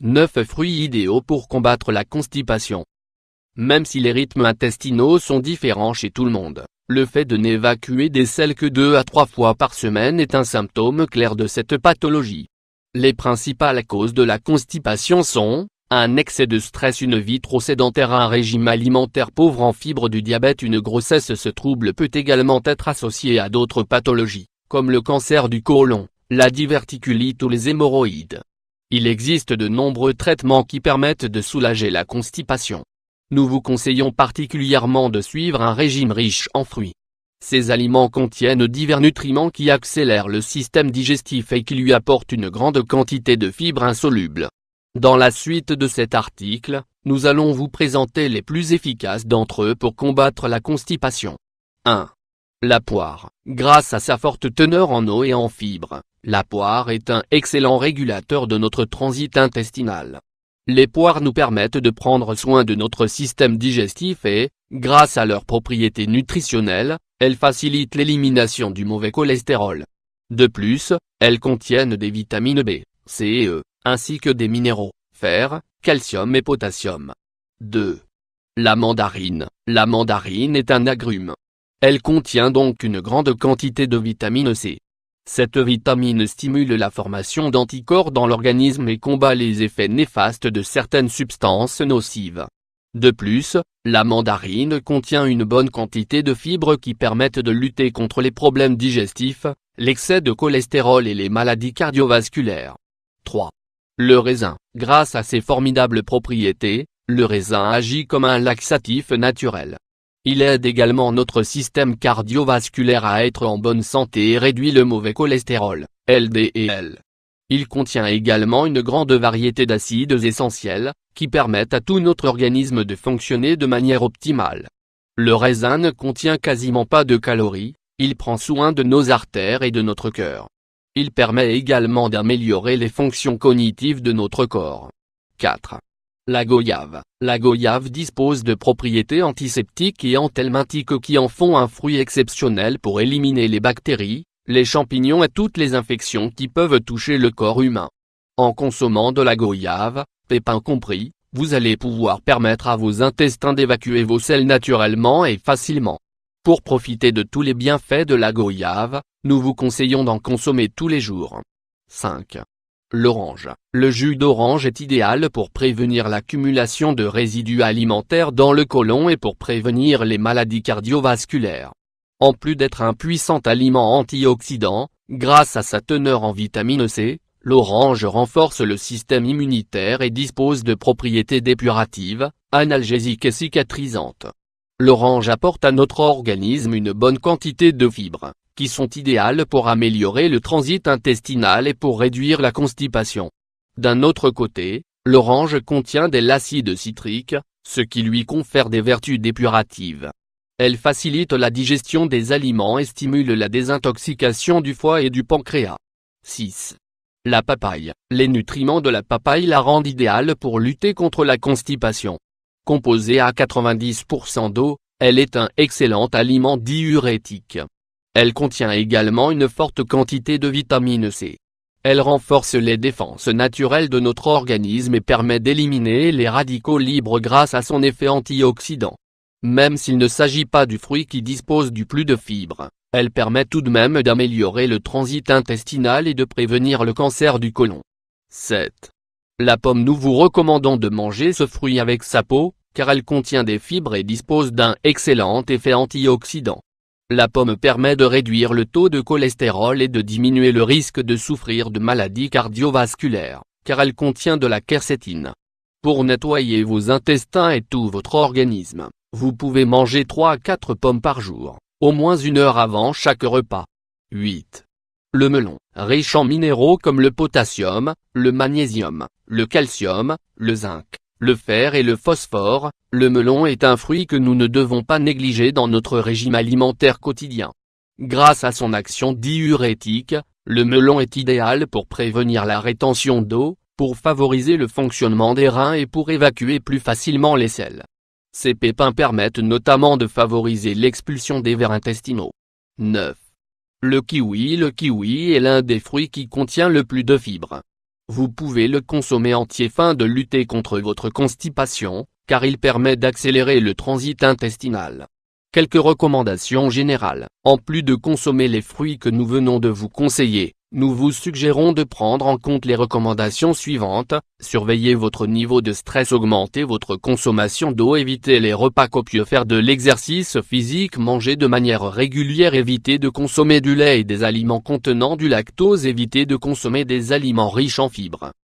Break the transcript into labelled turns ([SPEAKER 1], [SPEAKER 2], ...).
[SPEAKER 1] 9 fruits idéaux pour combattre la constipation. Même si les rythmes intestinaux sont différents chez tout le monde, le fait de n'évacuer des selles que 2 à 3 fois par semaine est un symptôme clair de cette pathologie. Les principales causes de la constipation sont un excès de stress, une vie trop sédentaire, un régime alimentaire pauvre en fibres, du diabète, une grossesse. Ce trouble peut également être associé à d'autres pathologies, comme le cancer du côlon, la diverticulite ou les hémorroïdes. Il existe de nombreux traitements qui permettent de soulager la constipation. Nous vous conseillons particulièrement de suivre un régime riche en fruits. Ces aliments contiennent divers nutriments qui accélèrent le système digestif et qui lui apportent une grande quantité de fibres insolubles. Dans la suite de cet article, nous allons vous présenter les plus efficaces d'entre eux pour combattre la constipation. 1. La poire. Grâce à sa forte teneur en eau et en fibres, la poire est un excellent régulateur de notre transit intestinal. Les poires nous permettent de prendre soin de notre système digestif et, grâce à leurs propriétés nutritionnelles, elles facilitent l'élimination du mauvais cholestérol. De plus, elles contiennent des vitamines B, C et E, ainsi que des minéraux, fer, calcium et potassium. 2. La mandarine. La mandarine est un agrume. Elle contient donc une grande quantité de vitamine C. Cette vitamine stimule la formation d'anticorps dans l'organisme et combat les effets néfastes de certaines substances nocives. De plus, la mandarine contient une bonne quantité de fibres qui permettent de lutter contre les problèmes digestifs, l'excès de cholestérol et les maladies cardiovasculaires. 3. Le raisin. Grâce à ses formidables propriétés, le raisin agit comme un laxatif naturel. Il aide également notre système cardiovasculaire à être en bonne santé et réduit le mauvais cholestérol, LDL. Il contient également une grande variété d'acides essentiels, qui permettent à tout notre organisme de fonctionner de manière optimale. Le raisin ne contient quasiment pas de calories, il prend soin de nos artères et de notre cœur. Il permet également d'améliorer les fonctions cognitives de notre corps. 4. La goyave. La goyave dispose de propriétés antiseptiques et anthelmintiques qui en font un fruit exceptionnel pour éliminer les bactéries, les champignons et toutes les infections qui peuvent toucher le corps humain. En consommant de la goyave, pépins compris, vous allez pouvoir permettre à vos intestins d'évacuer vos selles naturellement et facilement. Pour profiter de tous les bienfaits de la goyave, nous vous conseillons d'en consommer tous les jours. 5. L'orange. Le jus d'orange est idéal pour prévenir l'accumulation de résidus alimentaires dans le côlon et pour prévenir les maladies cardiovasculaires. En plus d'être un puissant aliment antioxydant, grâce à sa teneur en vitamine C, l'orange renforce le système immunitaire et dispose de propriétés dépuratives, analgésiques et cicatrisantes. L'orange apporte à notre organisme une bonne quantité de fibres, qui sont idéales pour améliorer le transit intestinal et pour réduire la constipation. D'un autre côté, l'orange contient de l'acide citrique, ce qui lui confère des vertus dépuratives. Elle facilite la digestion des aliments et stimule la désintoxication du foie et du pancréas. 6. La papaye. Les nutriments de la papaye la rendent idéale pour lutter contre la constipation. Composée à 90% d'eau, elle est un excellent aliment diurétique. Elle contient également une forte quantité de vitamine C. Elle renforce les défenses naturelles de notre organisme et permet d'éliminer les radicaux libres grâce à son effet antioxydant. Même s'il ne s'agit pas du fruit qui dispose du plus de fibres, elle permet tout de même d'améliorer le transit intestinal et de prévenir le cancer du côlon. 7. La pomme. Nous vous recommandons de manger ce fruit avec sa peau, car elle contient des fibres et dispose d'un excellent effet antioxydant. La pomme permet de réduire le taux de cholestérol et de diminuer le risque de souffrir de maladies cardiovasculaires, car elle contient de la quercétine. Pour nettoyer vos intestins et tout votre organisme, vous pouvez manger 3 à 4 pommes par jour, au moins 1 heure avant chaque repas. 8. Le melon. Riche en minéraux comme le potassium, le magnésium, le calcium, le zinc, le fer et le phosphore, le melon est un fruit que nous ne devons pas négliger dans notre régime alimentaire quotidien. Grâce à son action diurétique, le melon est idéal pour prévenir la rétention d'eau, pour favoriser le fonctionnement des reins et pour évacuer plus facilement les selles. Ces pépins permettent notamment de favoriser l'expulsion des vers intestinaux. 9. Le kiwi. Le kiwi est l'un des fruits qui contient le plus de fibres. Vous pouvez le consommer entier afin de lutter contre votre constipation, car il permet d'accélérer le transit intestinal. Quelques recommandations générales. En plus de consommer les fruits que nous venons de vous conseiller, nous vous suggérons de prendre en compte les recommandations suivantes: surveillez votre niveau de stress, augmentez votre consommation d'eau, évitez les repas copieux, faire de l'exercice physique, manger de manière régulière, évitez de consommer du lait et des aliments contenant du lactose, évitez de consommer des aliments riches en fibres.